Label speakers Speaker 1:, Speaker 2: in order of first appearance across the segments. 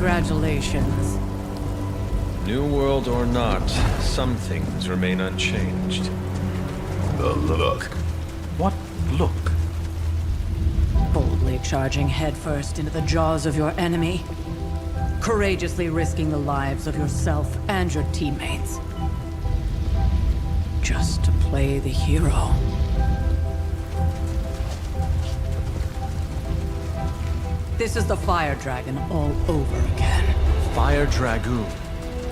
Speaker 1: Congratulations.
Speaker 2: New world or not, some things remain unchanged.
Speaker 3: The look. What look?
Speaker 1: Boldly charging headfirst into the jaws of your enemy. Courageously risking the lives of yourself and your teammates. Just to play the hero. This is the Fire Dragon all over again.
Speaker 2: Fire Dragoon.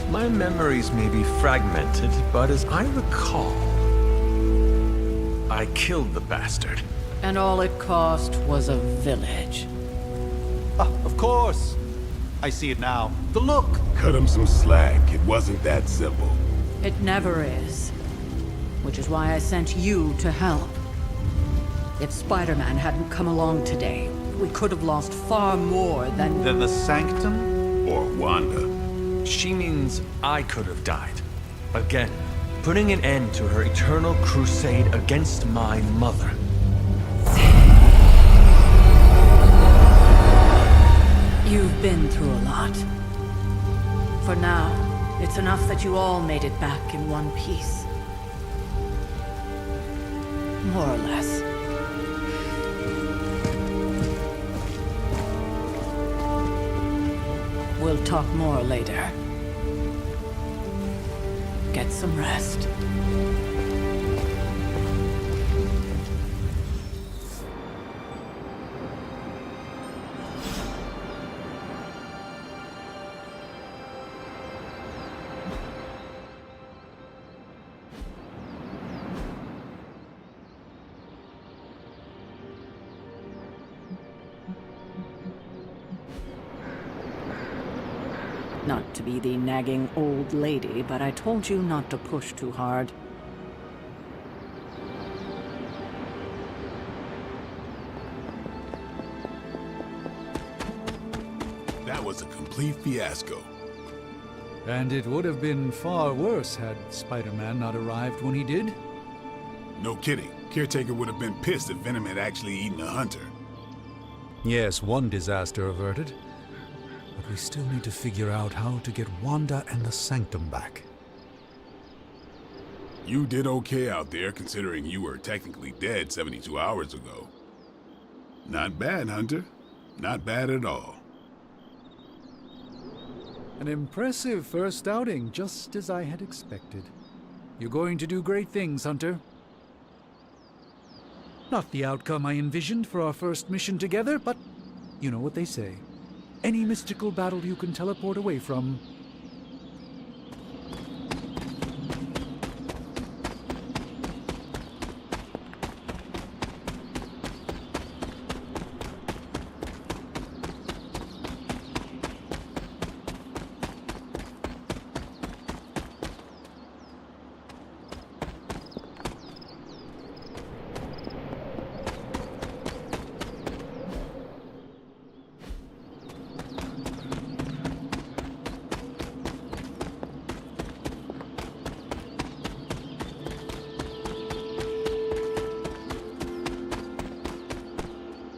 Speaker 2: My memories may be fragmented, but as I recall, I killed the bastard.
Speaker 1: And all it cost was a village.
Speaker 4: Ah, of course. I see it now. The look.
Speaker 3: Cut him some slack. It wasn't that simple.
Speaker 1: It never is. Which is why I sent you to help. If Spider-Man hadn't come along today, we could have lost far more than...
Speaker 4: Then the Sanctum?
Speaker 3: Or Wanda.
Speaker 2: She means I could have died. Again, putting an end to her eternal crusade against my mother.
Speaker 1: You've been through a lot. For now, it's enough that you all made it back in one piece. More or less. We'll talk more later. Get some rest. Not to be the nagging old lady, but I told you not to push too hard.
Speaker 3: That was a complete fiasco.
Speaker 5: And it would have been far worse had Spider-Man not arrived when he did.
Speaker 3: No kidding. Caretaker would have been pissed if Venom had actually eaten a hunter.
Speaker 5: Yes, one disaster averted. But we still need to figure out how to get Wanda and the Sanctum back.
Speaker 3: You did okay out there, considering you were technically dead 72 hours ago. Not bad, Hunter. Not bad at all.
Speaker 5: An impressive first outing, just as I had expected. You're going to do great things, Hunter. Not the outcome I envisioned for our first mission together, but you know what they say. Any mystical battle you can teleport away from.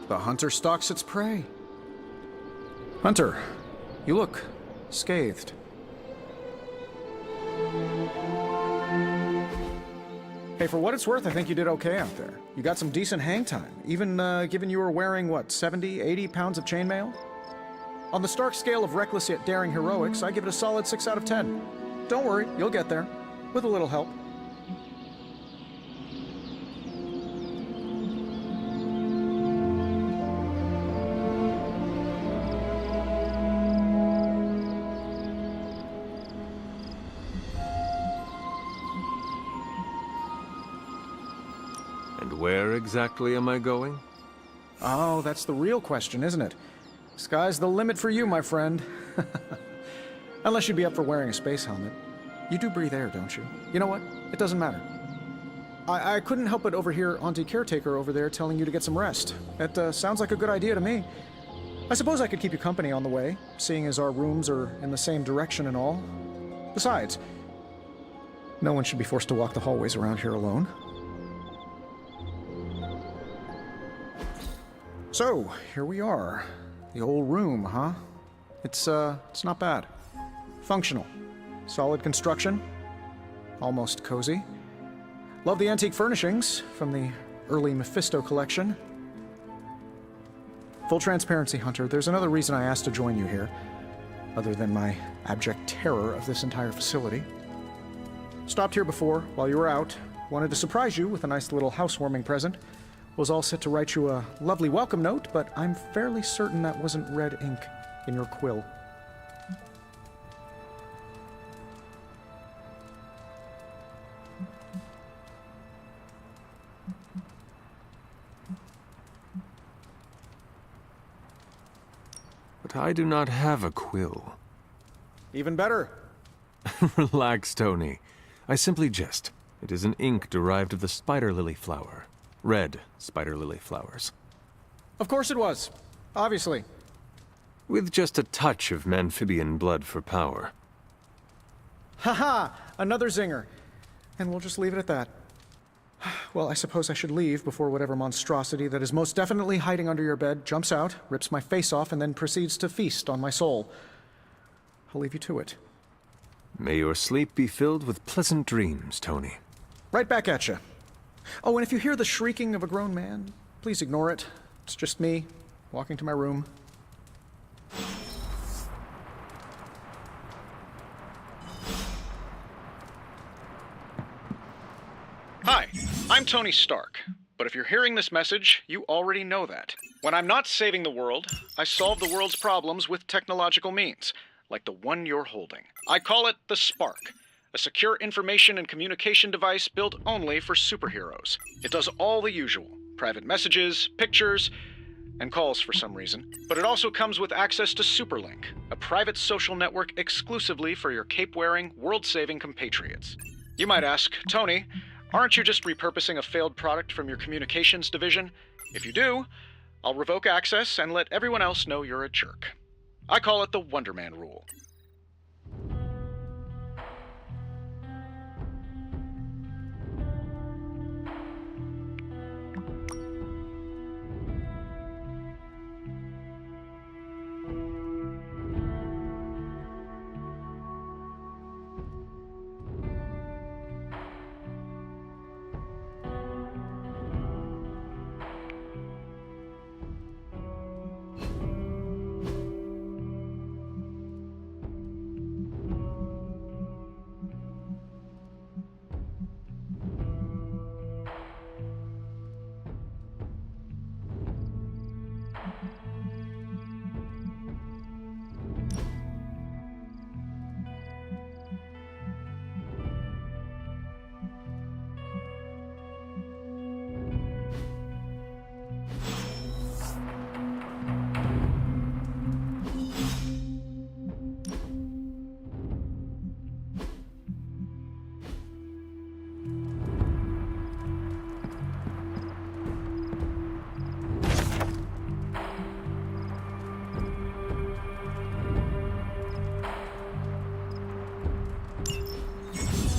Speaker 6: The hunter stalks its prey. Hunter, you look scathed. Hey, for what it's worth, I think you did okay out there. You got some decent hang time, even given you were wearing, what, 70, 80 pounds of chainmail? On the Stark scale of reckless yet daring heroics, I give it a solid 6 out of 10. Don't worry, you'll get there, with a little help.
Speaker 2: And where exactly am I going?
Speaker 6: Oh, that's the real question, isn't it? Sky's the limit for you, my friend. Unless you'd be up for wearing a space helmet. You do breathe air, don't you? You know what? It doesn't matter. I couldn't help but overhear Auntie Caretaker over there telling you to get some rest. That sounds like a good idea to me. I suppose I could keep you company on the way, seeing as our rooms are in the same direction and all. Besides, no one should be forced to walk the hallways around here alone. So, here we are. The old room, huh? It's not bad. Functional. Solid construction. Almost cozy. Love the antique furnishings from the early Mephisto collection. Full transparency, Hunter, there's another reason I asked to join you here, other than my abject terror of this entire facility. Stopped here before, while you were out. Wanted to surprise you with a nice little housewarming present. Was all set to write you a lovely welcome note, but I'm fairly certain that wasn't red ink in your quill.
Speaker 2: But I do not have a quill.
Speaker 6: Even better.
Speaker 2: Relax, Tony. I simply jest. It is an ink derived of the spider lily flower. Red spider lily flowers.
Speaker 6: Of course it was. Obviously.
Speaker 2: With just a touch of amphibian blood for power.
Speaker 6: Haha! Another zinger. And we'll just leave it at that. Well, I suppose I should leave before whatever monstrosity that is most definitely hiding under your bed jumps out, rips my face off, and then proceeds to feast on my soul. I'll leave you to it.
Speaker 2: May your sleep be filled with pleasant dreams, Tony.
Speaker 6: Right back at you. Oh, and if you hear the shrieking of a grown man, please ignore it. It's just me, walking to my room. Hi, I'm Tony Stark. But if you're hearing this message, you already know that. When I'm not saving the world, I solve the world's problems with technological means, like the one you're holding. I call it the Spark. A secure information and communication device built only for superheroes. It does all the usual. Private messages, pictures, and calls for some reason. But it also comes with access to Superlink, a private social network exclusively for your cape-wearing, world-saving compatriots. You might ask, Tony, aren't you just repurposing a failed product from your communications division? If you do, I'll revoke access and let everyone else know you're a jerk. I call it the Wonder Man rule.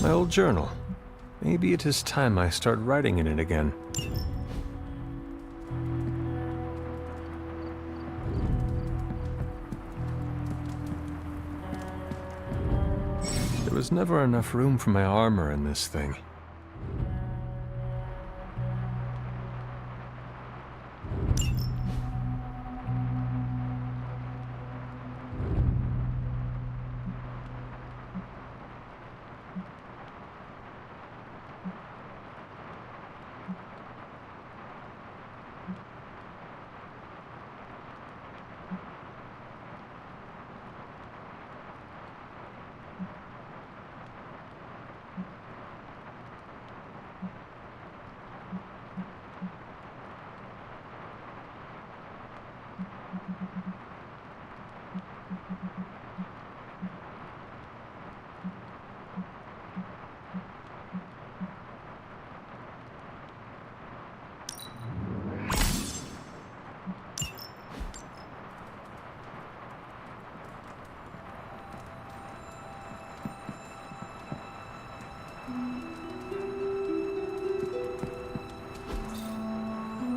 Speaker 2: My old journal. Maybe it is time I start writing in it again. There was never enough room for my armor in this thing.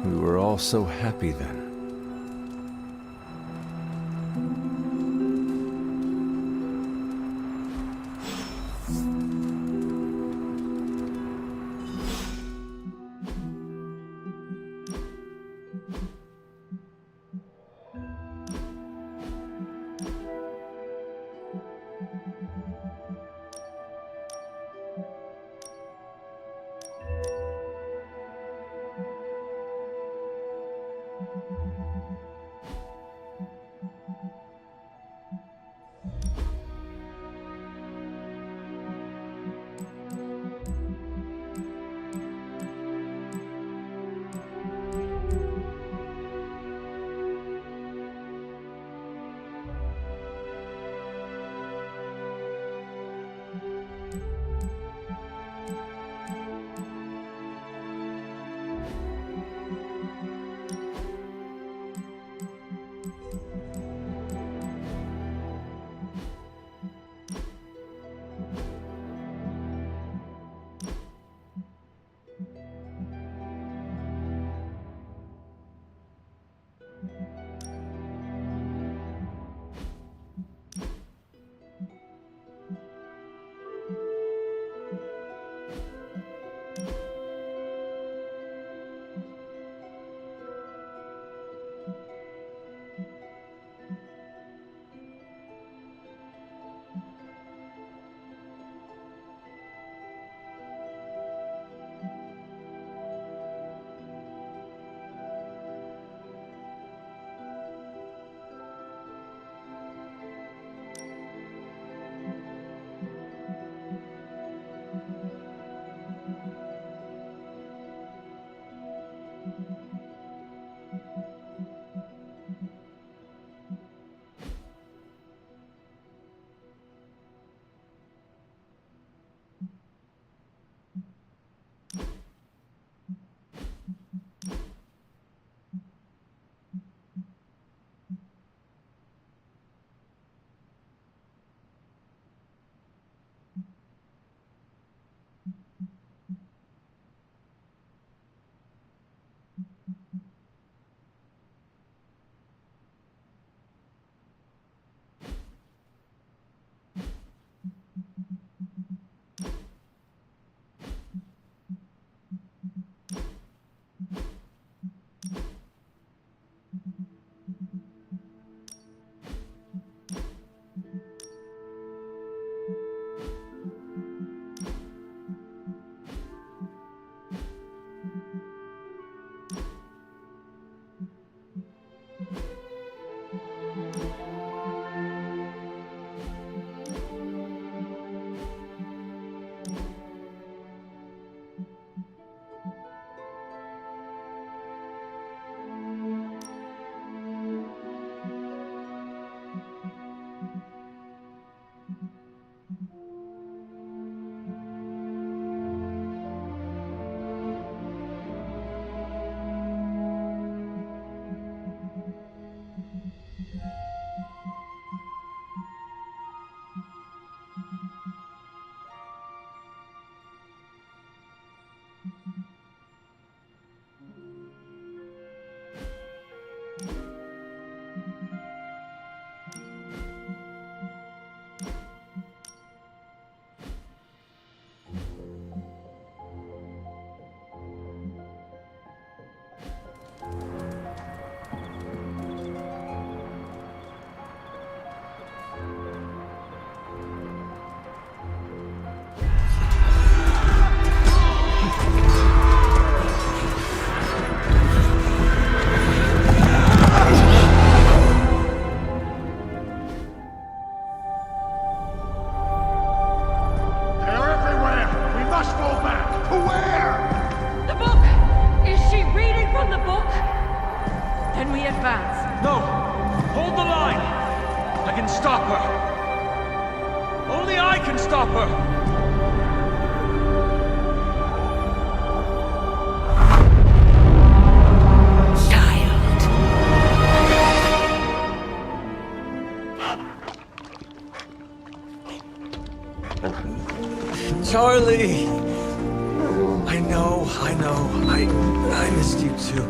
Speaker 2: We were all so happy then.
Speaker 7: No! Hold the line! I can stop her! Only I can stop her!
Speaker 2: Charlie! I know. I missed you too.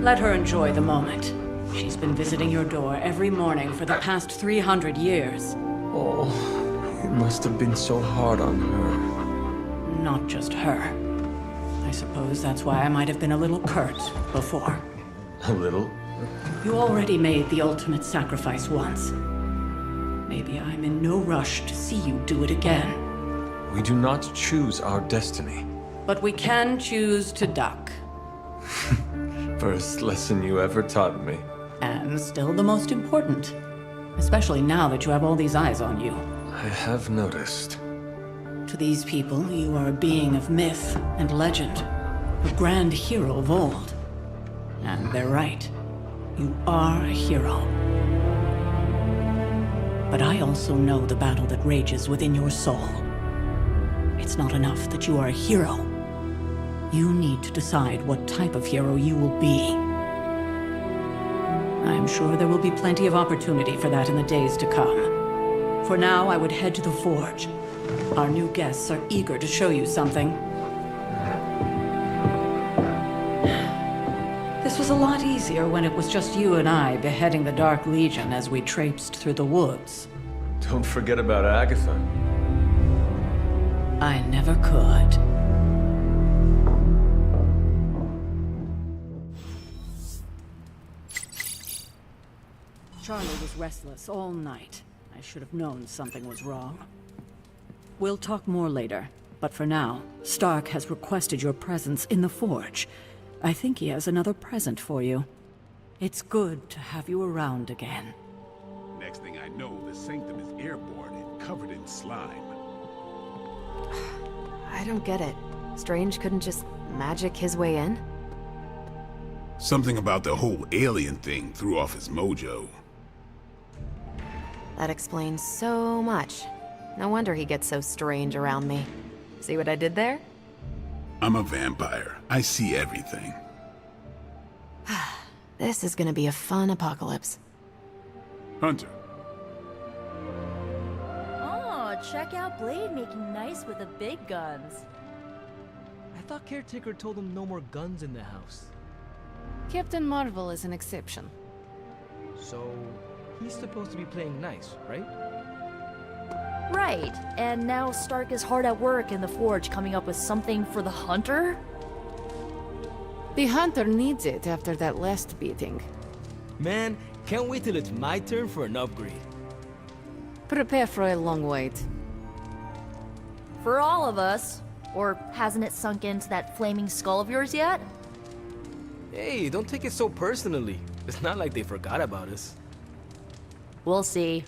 Speaker 1: Let her enjoy the moment. She's been visiting your door every morning for the past 300 years.
Speaker 2: Oh, it must have been so hard on her.
Speaker 1: Not just her. I suppose that's why I might have been a little curt before.
Speaker 2: A little?
Speaker 1: You already made the ultimate sacrifice once. Maybe I'm in no rush to see you do it again.
Speaker 2: We do not choose our destiny.
Speaker 1: But we can choose to duck.
Speaker 2: First lesson you ever taught me.
Speaker 1: And still the most important. Especially now that you have all these eyes on you.
Speaker 2: I have noticed.
Speaker 1: To these people, you are a being of myth and legend. A grand hero of old. And they're right. You are a hero. But I also know the battle that rages within your soul. It's not enough that you are a hero. You need to decide what type of hero you will be. I'm sure there will be plenty of opportunity for that in the days to come. For now, I would head to the Forge. Our new guests are eager to show you something. This was a lot easier when it was just you and I beheading the Dark Legion as we traipsed through the woods.
Speaker 2: Don't forget about Agatha.
Speaker 1: I never could. Charlie was restless all night. I should have known something was wrong. We'll talk more later, but for now, Stark has requested your presence in the Forge. I think he has another present for you. It's good to have you around again.
Speaker 3: Next thing I know, the Sanctum is airborne and covered in slime.
Speaker 8: I don't get it. Strange couldn't just magic his way in?
Speaker 3: Something about the whole alien thing threw off his mojo.
Speaker 8: That explains so much. No wonder he gets so strange around me. See what I did there?
Speaker 3: I'm a vampire. I see everything.
Speaker 8: This is gonna be a fun apocalypse.
Speaker 3: Hunter,
Speaker 9: Oh, check out Blade making nice with the big guns.
Speaker 10: I thought Caretaker told him no more guns in the house.
Speaker 1: Captain Marvel is an exception.
Speaker 10: So, he's supposed to be playing nice, right?
Speaker 9: Right, and now Stark is hard at work in the Forge coming up with something for the Hunter?
Speaker 1: The Hunter needs it after that last beating.
Speaker 10: Man, can't wait till it's my turn for an upgrade.
Speaker 1: Prepare for a long wait.
Speaker 9: For all of us. Or hasn't it sunk into that flaming skull of yours yet?
Speaker 10: Hey, don't take it so personally. It's not like they forgot about us.
Speaker 9: We'll see.